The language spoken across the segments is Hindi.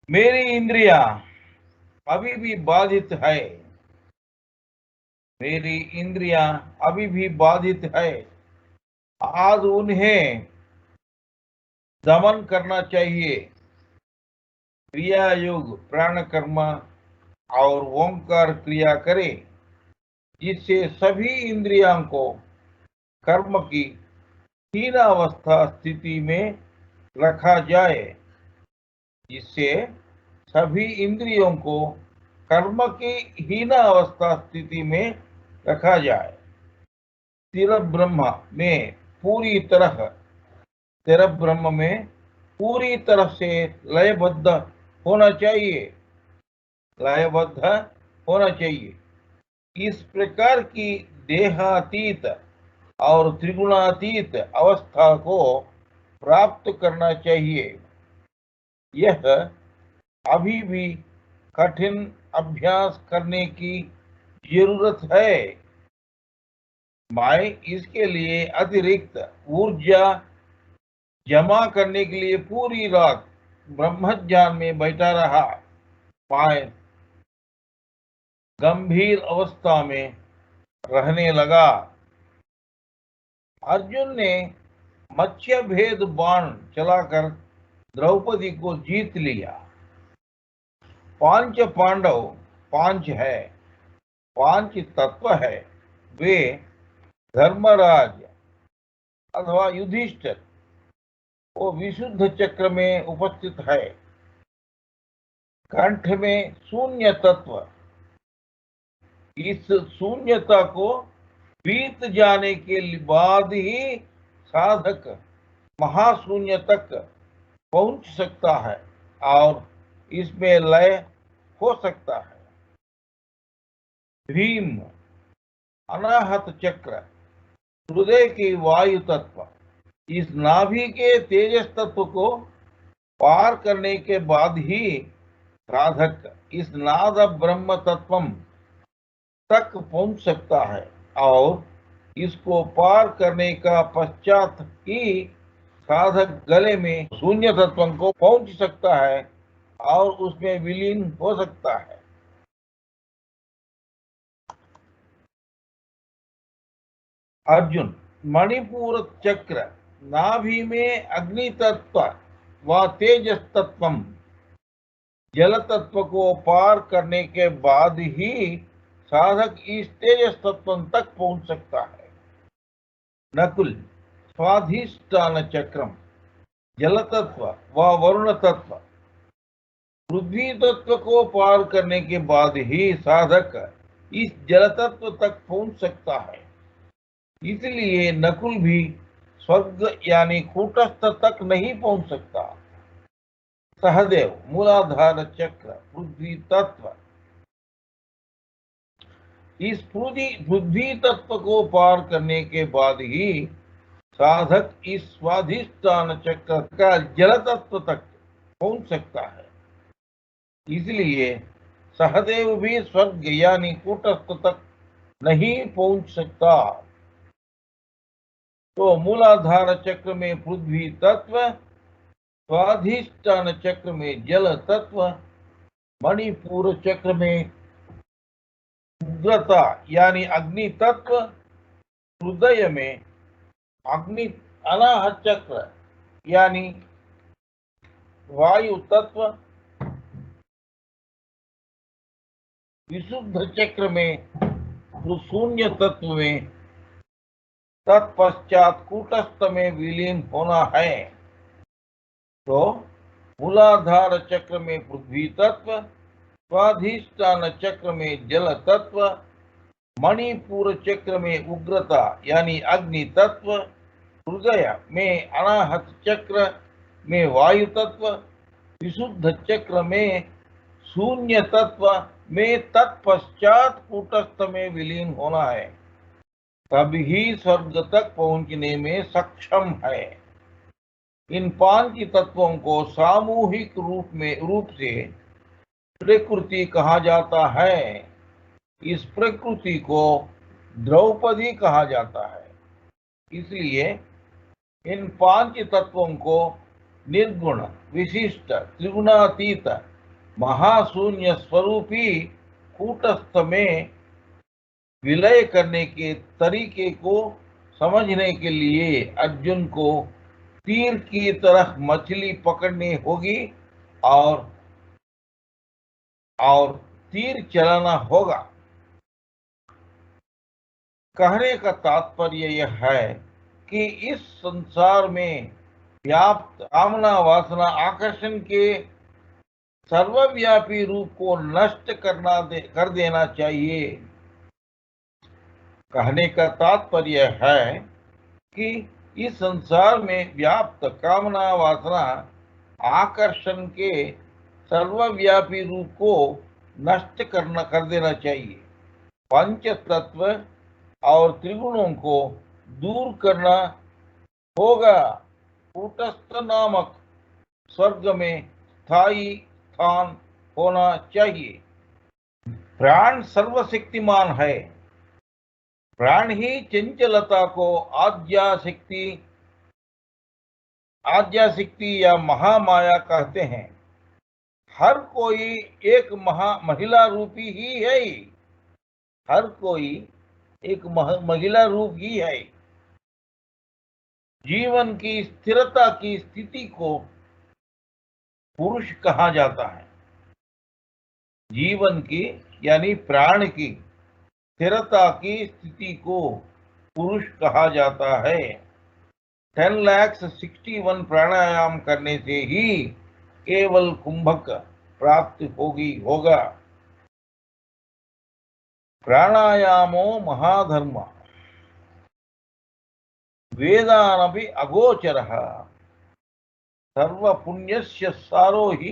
मेरी इंद्रियां अभी भी बाधित है। मेरी इंद्रियां अभी भी बाधित है। आज उन्हें दमन करना चाहिए। क्रिया योग प्राण कर्म और ओंकार क्रिया करें, जिससे सभी इंद्रियों को कर्म की हीनावस्था स्थिति में रखा जाए। जिससे सभी इंद्रियों को कर्म की हीनावस्था स्थिति में रखा जाए। स्थिर ब्रह्म में पूरी तरह स्थिर ब्रह्म में पूरी तरह से लयबद्ध होना चाहिए। लयबद्ध होना चाहिए। इस प्रकार की देहातीत और त्रिगुणातीत अवस्था को प्राप्त करना चाहिए। यह अभी भी कठिन अभ्यास करने की जरूरत है। मैं इसके लिए अतिरिक्त ऊर्जा जमा करने के लिए पूरी रात ब्रह्मज्ञान में बैठा रहा। मैं गंभीर अवस्था में रहने लगा। अर्जुन ने मत्स्य भेद बाण चलाकर द्रौपदी को जीत लिया। पांच पांडव पांच है, पांच तत्व है। वे धर्मराज अथवा युधिष्ठिर वो विशुद्ध चक्र में उपस्थित है। कंठ में शून्य तत्व। इस शून्यता को बीत जाने के बाद ही साधक महाशून्य तक पहुंच सकता है और इसमें लय हो सकता है। भीम अनाहत चक्र हृदय की वायु तत्व। इस नाभि के तेजस तत्व को पार करने के बाद ही साधक इस नाद ब्रह्म तत्वम तक पहुंच सकता है और इसको पार करने का पश्चात ही साधक गले में शून्य तत्व को पहुंच सकता है और उसमें विलीन हो सकता है। अर्जुन मणिपुर चक्र नाभि में अग्नि तत्व व तेजस तत्व जल तत्व को पार करने के बाद ही साधक इस तेजस तत्व तक पहुंच सकता है। नकुल स्वाधिष्ठान चक्रम जल तत्व व वरुण तत्व पृथ्वी तत्व को पार करने के बाद ही साधक इस जल तत्व तक पहुंच सकता है। इसलिए नकुल भी स्वर्ग यानी कूटस्थ तक नहीं पहुंच सकता। सहदेव मूलाधार चक्र पृथ्वी तत्व। इस पृथ्वी तत्व को पार करने के बाद ही साधक इस स्वाधिष्ठान चक्र का जल तत्व तक पहुंच सकता है। इसलिए सहदेव भी स्वर्ग यानी कूटस्थ तक नहीं पहुंच सकता। तो मूलाधार चक्र में पृथ्वी तत्व, स्वाधिष्ठान चक्र में जल तत्व, मणिपुर चक्र में उग्रता यानी अग्नि तत्व, हृदय में अग्नि अनाहत चक्र यानी वायु तत्व, विशुद्ध चक्र में शून्य तत्व में, तत्पश्चात कूटस्थ में विलीन होना है। तो मूलाधार चक्र में पृथ्वी तत्व, स्वाधिष्ठान चक्र में जल तत्व, मणिपुर चक्र में उग्रता यानी अग्नि तत्व, हृदय में अनाहत चक्र में वायु तत्व, विशुद्ध चक्र में शून्य तत्व में तत्पश्चात कूटस्थ में विलीन होना है। तभी स्वर्ग तक पहुंचने में सक्षम है। इन पांच तत्वों को सामूहिक रूप से प्रकृति कहा जाता है। इस प्रकृति को द्रौपदी कहा जाता है। इसलिए इन पांच तत्वों को निर्गुण, विशिष्ट, त्रिगुणातीत महाशून्य स्वरूपी कूटस्थ में विलय करने के तरीके को समझने के लिए अर्जुन को तीर की तरह मछली पकड़नी होगी और तीर चलाना होगा। कहने का तात्पर्य यह है कि इस संसार में व्याप्त कामना वासना आकर्षण के सर्वव्यापी रूप को नष्ट कर देना चाहिए। कहने का तात्पर्य है कि इस संसार में व्याप्त कामना वासना आकर्षण के सर्वव्यापी रूप को नष्ट कर देना चाहिए। पंच तत्व और त्रिगुणों को दूर करना होगा। कूटस्थ नामक स्वर्ग में स्थायी स्थान होना चाहिए। प्राण सर्वशक्तिमान है। प्राण ही चंचलता को आद्याशक्ति या महामाया कहते हैं। हर कोई एक महिला रूपी ही है। हर कोई एक महिला रूप ही है। जीवन की स्थिरता की स्थिति को पुरुष कहा जाता है। जीवन की यानी प्राण की स्थिरता की स्थिति को पुरुष कहा जाता है। 10,61 प्राणायाम करने से ही केवल कुंभक प्राप्त होगा। प्राणायामो महाधर्म वेदानपि अगोचरः सर्वपुण्यस्य सारो हि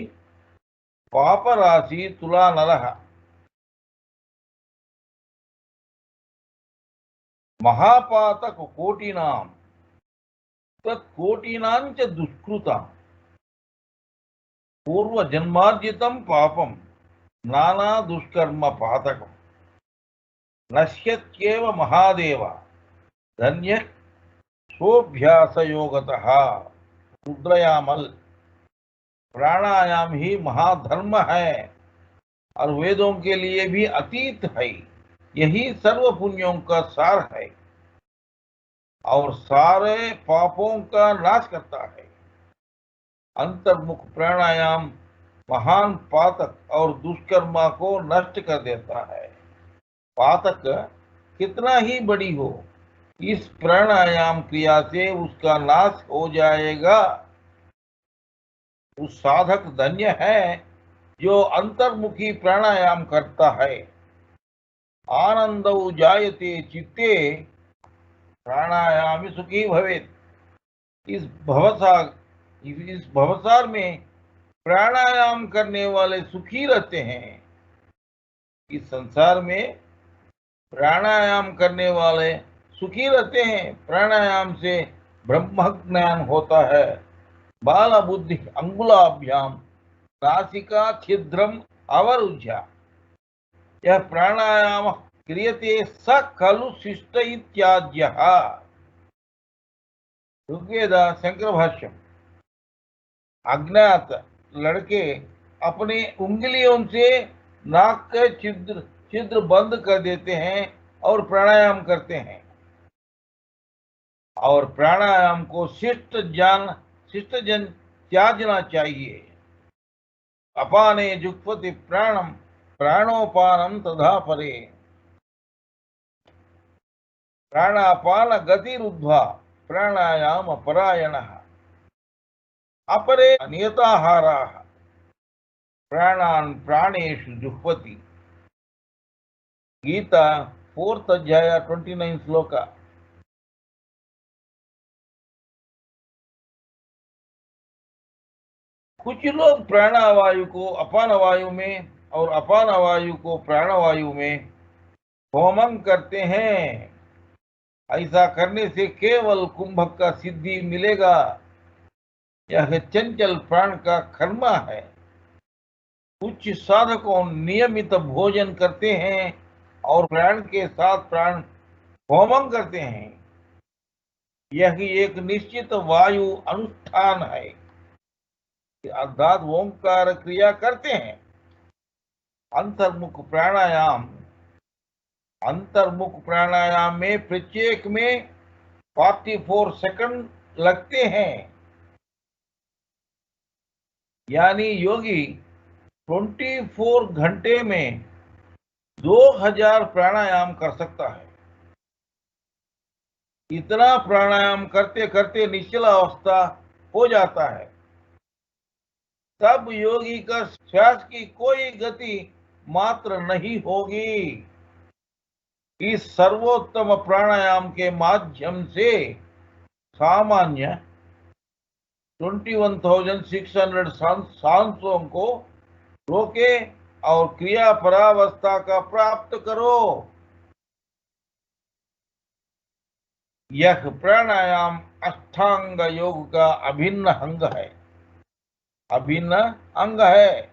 पापराशि तुलानलः। महापातक कोटिनां तत्कोटिनां च दुष्कृतां पूर्वजन्मार्जितं पापं नाना दुष्कर्म पातकम् नश्यत्येव महादेव धन्यः सोऽभ्यास योगतः। रुद्रयामल। प्राणायाम ही महाधर्म है और वेदों के लिए भी अतीत है। यही सर्व पुण्यों का सार है और सारे पापों का नाश करता है। अंतर्मुख प्राणायाम महान पातक और दुष्कर्मा को नष्ट कर देता है। पातक कितना ही बड़ी हो, इस प्राणायाम क्रिया से उसका नाश हो जाएगा। उस साधक धन्य है जो अंतर्मुखी प्राणायाम करता है। आनंदौ जायते चित्ते प्राणायाम सुखी भवेत्। इस भवसार में प्राणायाम करने वाले सुखी रहते हैं। इस संसार में प्राणायाम करने वाले सुखी रहते हैं। प्राणायाम से ब्रह्म ज्ञान होता है। बाल बुद्धि अंगुलाभ्याम नासिका छिद्रम अवरुध्य। यह प्राणायाम क्रियते स खलु शिष्ट इत्याद्यः। ऋग्वेद शंकर भाष्यम। अज्ञात लड़के अपनी उंगलियों से नाक के छिद्र बंद कर देते हैं और प्राणायाम करते हैं। और प्राणायाम को शिष्ट जन त्यागना चाहिए। अपाने जुक्पति प्राणम प्राणोपानम तथा परे। प्राणापान गतिरुद्ध्वा प्राणायाम परायणः अपरे नियताहाराः प्राणान् प्राणेषु जुह्वति। गीता 4th अध्याय 29 श्लोक। कुछ लोग प्राणवायु को अपान वायु में और अपान वायु को प्राणवायु में होमन करते हैं। ऐसा करने से केवल कुंभक का सिद्धि मिलेगा। यह चंचल प्राण का कर्म है। कुछ साधकों नियमित भोजन करते हैं और प्राण के साथ प्राण होमन करते हैं। यह एक निश्चित वायु अनुष्ठान है, अर्थात ओंकार क्रिया करते हैं। अंतर्मुख प्राणायाम, अंतर्मुख प्राणायाम में प्रत्येक में 44 सेकंड लगते हैं, यानी योगी 24 घंटे में 2000 प्राणायाम कर सकता है। इतना प्राणायाम करते करते निश्चल अवस्था हो जाता है, तब योगी का श्वास की कोई गति मात्र नहीं होगी। इस सर्वोत्तम प्राणायाम के माध्यम से सामान्य 21,600 सांसों को रोके और क्रिया परावस्था का प्राप्त करो। यह प्राणायाम अष्टांग योग का अभिन्न अंग है, अभिन्न अंग है।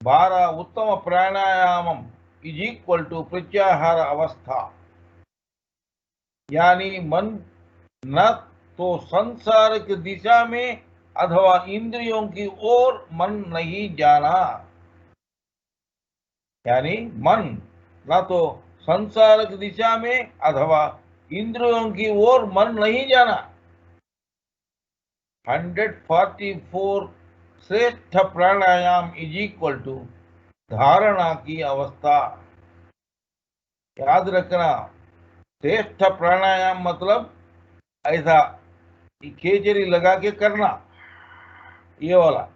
12 उत्तम प्राणायाम इज इक्वल टू प्रत्याहार अवस्था, यानी मन न तो संसार की दिशा में अथवा इंद्रियों की ओर मन नहीं जाना, यानी मन न तो संसार की दिशा में अथवा इंद्रियों की ओर मन नहीं जाना। 144 श्रेष्ठ प्राणायाम इज इक्वल टू धारणा की अवस्था। याद रखना, श्रेष्ठ प्राणायाम मतलब ऐसा खेचरी लगा के करना, ये वाला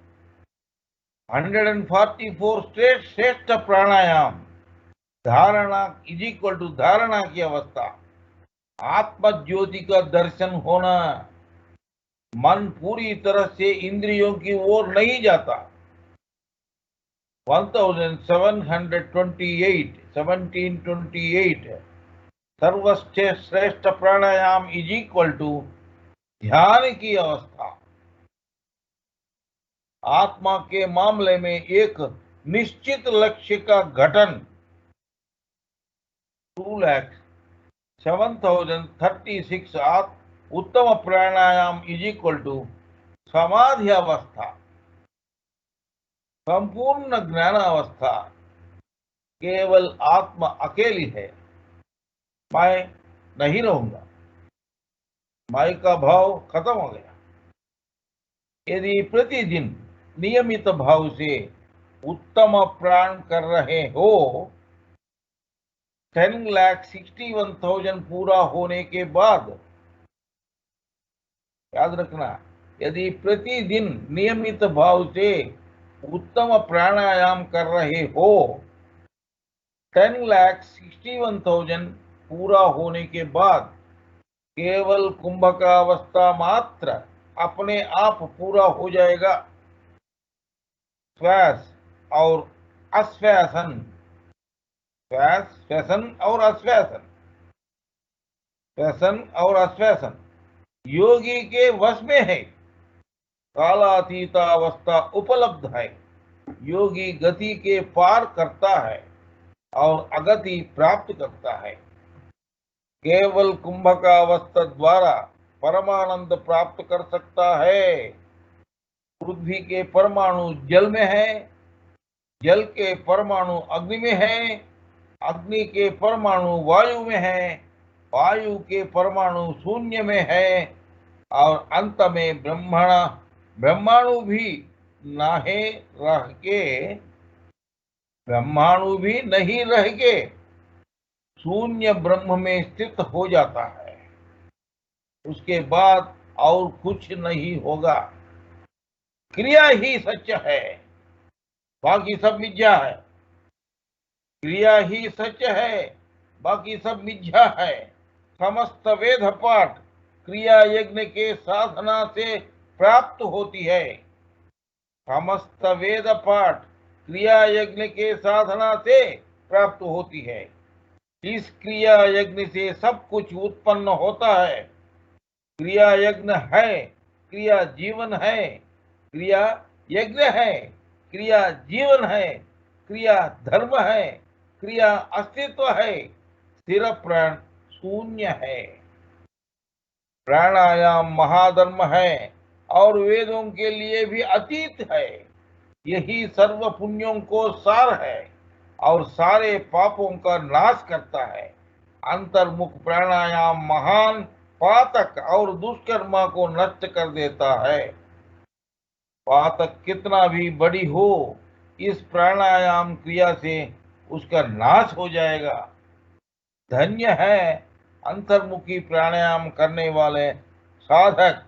144 श्रेष्ठ प्राणायाम, धारणा इज इक्वल टू धारणा की अवस्था, आत्म ज्योति का दर्शन होना, मन पूरी तरह से इंद्रियों की ओर नहीं जाता। 1728 सर्वश्रेष्ठ प्राणायाम इज इक्वल टू ध्यान की अवस्था। आत्मा के मामले में एक निश्चित लक्ष्य का घटन। 2,07,036 उत्तम प्राणायाम इज इक्वल टू समाधि अवस्था, संपूर्ण ज्ञान अवस्था। केवल आत्मा अकेली है, मैं नहीं रहूंगा, मैं का भाव खत्म हो गया। यदि प्रतिदिन नियमित भाव से उत्तम प्राण कर रहे हो, 10,61,000 पूरा होने के बाद, याद रखना, यदि प्रतिदिन नियमित भाव से उत्तम प्राणायाम कर रहे हो, 10,61,000 पूरा होने के बाद केवल कुंभ का अवस्था मात्र अपने आप पूरा हो जाएगा। श्वास और आश्वासन, श्वास श्वसन और आश्वासन, श्वसन और आश्वासन योगी के वश में है। कालातीत अवस्था उपलब्ध है। योगी गति के पार करता है और अगति प्राप्त करता है। केवल कुंभ का अवस्था द्वारा परमानंद प्राप्त कर सकता है। पृथ्वी के परमाणु जल में है, जल के परमाणु अग्नि में है, अग्नि के परमाणु वायु में है, वायु के परमाणु शून्य में है, और अंत में ब्रह्माणु भी नहीं रह के शून्य ब्रह्म में स्थित हो जाता है। उसके बाद और कुछ नहीं होगा। क्रिया ही सच है, बाकी सब मिथ्या है। क्रिया ही सच है, बाकी सब मिथ्या है। समस्त वेद पाठ क्रिया यज्ञ के साधना से प्राप्त होती है। समस्त वेद पाठ क्रिया यज्ञ के साधना से प्राप्त होती है। इस क्रिया यज्ञ से सब कुछ उत्पन्न होता है। क्रिया यज्ञ है, क्रिया जीवन है, क्रिया यज्ञ है, क्रिया जीवन है, क्रिया धर्म है, क्रिया अस्तित्व है, स्थिर प्राण शून्य है। प्राणायाम महाधर्म है और वेदों के लिए भी अतीत है। यही सर्व पुण्यों को सार है और सारे पापों का नाश करता है। अंतर्मुख प्राणायाम महान पातक और दुष्कर्मा को नष्ट कर देता है। पातक कितना भी बड़ी हो, इस प्राणायाम क्रिया से उसका नाश हो जाएगा। धन्य है अंतर्मुखी प्राणायाम करने वाले साधक।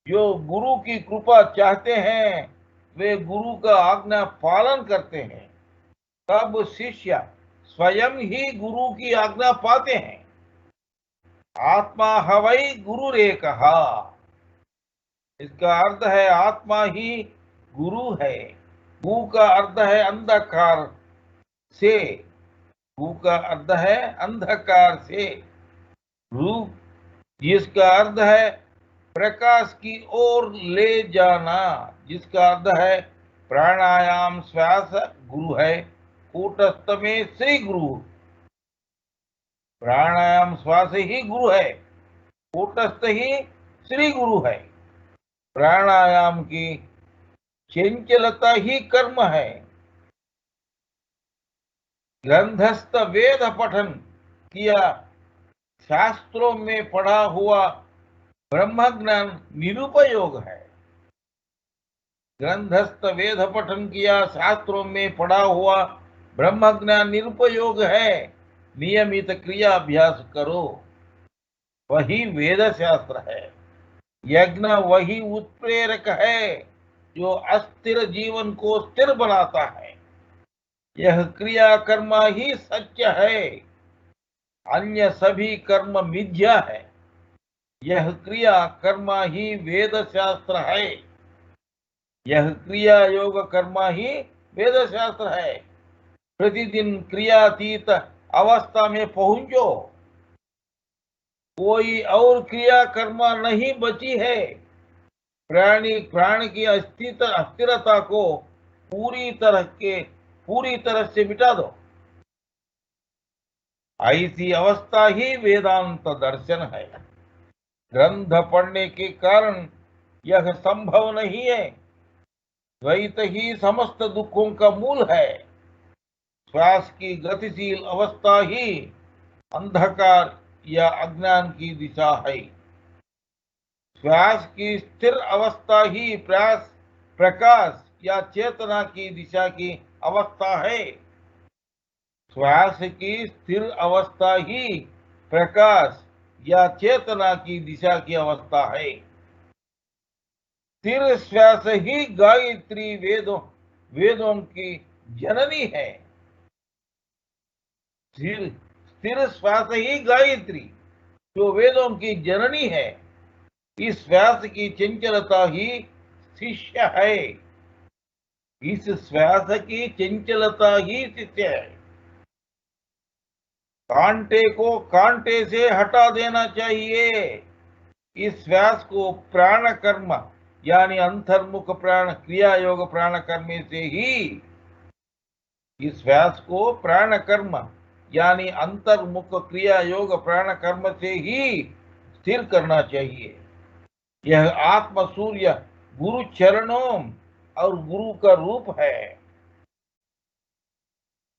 जो गुरु की कृपा चाहते हैं वे गुरु का आज्ञा पालन करते हैं। तब शिष्य स्वयं ही गुरु की आज्ञा पाते हैं। आत्मा हवै गुरु रे कहा। इसका अर्थ है आत्मा ही गुरु है। गु का अर्थ है अंधकार से। गु का अर्थ है अंधकार से। रूप जिसका अर्थ है प्रकाश की ओर ले जाना, जिसका अर्थ है प्राणायाम श्वास गुरु है। कूटस्थ में श्री गुरु। प्राणायाम श्वास ही गुरु है, कूटस्थ ही श्री गुरु है। प्राणायाम की चंचलता ही कर्म है। ग्रंथस्थ वेद पठन किया, शास्त्रों में पढ़ा हुआ ब्रह्म ज्ञान निरुपयोग है। ग्रंथस्थ वेद पठन किया, शास्त्रों में पढ़ा हुआ ब्रह्म ज्ञान निरुपयोग है। नियमित क्रिया अभ्यास करो, वही वेद शास्त्र है। यज्ञ वही उत्प्रेरक है जो अस्थिर जीवन को स्थिर बनाता है। यह क्रिया कर्म ही सत्य है, अन्य सभी कर्म मिथ्या है। यह क्रिया कर्म ही वेद शास्त्र है। यह क्रिया योग कर्म ही वेद शास्त्र है। प्रतिदिन क्रियातीत अवस्था में पहुंचो। कोई और क्रिया कर्म नहीं बची है। प्राण की अस्थिरता को पूरी तरह से मिटा दो। ऐसी अवस्था ही वेदांत दर्शन है। ग्रंथ पढ़ने के कारण यह संभव नहीं है। द्वैत ही समस्त दुखों का मूल है। श्वास की गतिशील अवस्था ही अंधकार या अज्ञान की दिशा है। श्वास की स्थिर अवस्था ही प्रकाश या चेतना की दिशा की अवस्था है। श्वास की स्थिर अवस्था ही प्रकाश या चेतना की दिशा की अवस्था है। स्थिर श्वास ही गायत्री वेदों की जननी है। स्थिर श्वास ही गायत्री जो वेदों की जननी है। इस श्वास की चंचलता ही शिष्य है। इस श्वास की चंचलता ही शिष्य है। कांटे को कांटे से हटा देना चाहिए। इस श्वास को प्राण कर्म यानी अंतर्मुख प्राण क्रिया योग प्राण कर्म से ही, इस श्वास को प्राण कर्म यानी अंतर्मुख क्रिया योग प्राण कर्म से ही स्थिर करना चाहिए। यह आत्म सूर्य गुरु चरणों और गुरु का रूप है।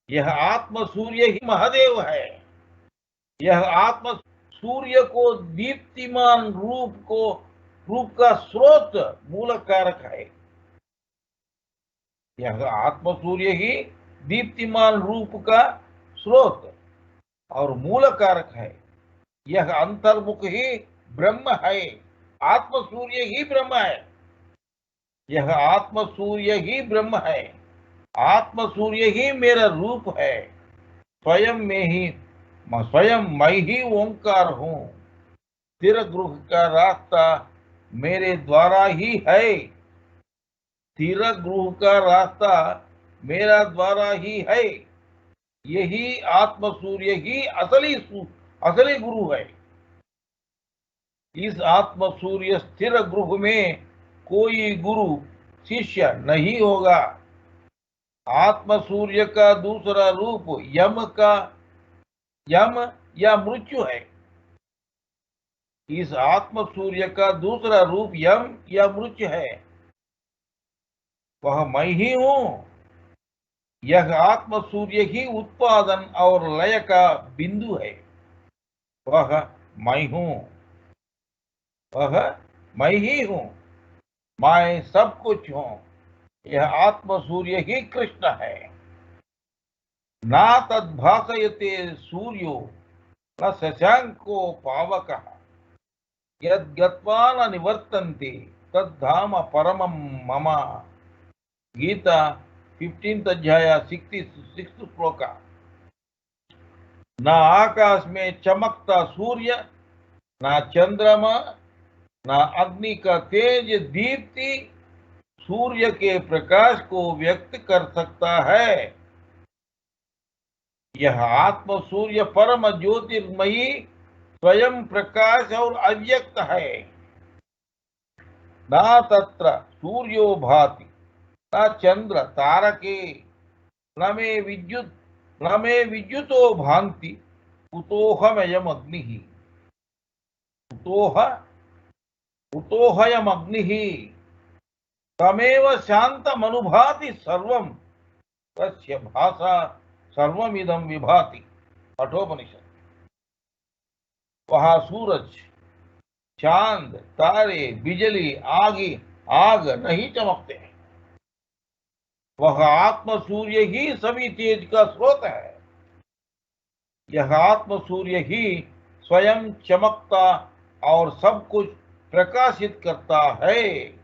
यह आत्म सूर्य ही महादेव है। यह आत्म सूर्य को दीप्तिमान रूप का स्रोत मूल कारक है। यह आत्म सूर्य ही दीप्तिमान रूप का स्रोत और मूल कारक है। यह अंतर्मुख ही ब्रह्म है। आत्म सूर्य ही ब्रह्म है। यह आत्म सूर्य ही ब्रह्म है। आत्म सूर्य ही मेरा रूप है। स्वयं मैं ही ओंकार हूं। स्थिर गृह का रास्ता मेरे द्वारा ही है। स्थिर गृह का रास्ता मेरा द्वारा ही है। यही आत्म सूर्य ही असली गुरु है। इस आत्म सूर्य स्थिर गृह में कोई गुरु शिष्य नहीं होगा। आत्म सूर्य का दूसरा रूप यम या मृत्यु है। इस आत्म सूर्य का दूसरा रूप यम या मृत्यु है। वह मैं ही हूं। यह आत्म सूर्य ही उत्पादन और लय का बिंदु है। वह मैं हूं, वह मैं ही हूं, मैं सब कुछ हूं। यह आत्म सूर्य ही कृष्ण है। ना तद्भासयते सूर्यो न शशांको पावकः यद्गत्वा न निवर्तन्ते तद्धाम परमं मम। गीता 15th अध्याय 66th श्लोक। न आकाश में चमकता सूर्य, न चंद्रमा, न अग्नि का तेज दीप्ति सूर्य के प्रकाश को व्यक्त कर सकता है। यह आत्म सूर्य परम ज्योतिर्मयी स्वयं प्रकाश और अव्यक्त है। न तत्र सूर्यो भाति न चंद्र तारके न मे विद्युतो भान्ति कुतोहमयम् अग्निः कुतोह कुतोहयम् अग्निः तमेव शान्तमनुभाति सर्वं तस्य भासा सर्वमिदं विभाति। कठोपनिषद। वहाँ सूरज, चांद, तारे, बिजली, आग नहीं चमकते हैं। वह आत्म सूर्य ही सभी तेज का स्रोत है। यह आत्म सूर्य ही स्वयं चमकता और सब कुछ प्रकाशित करता है।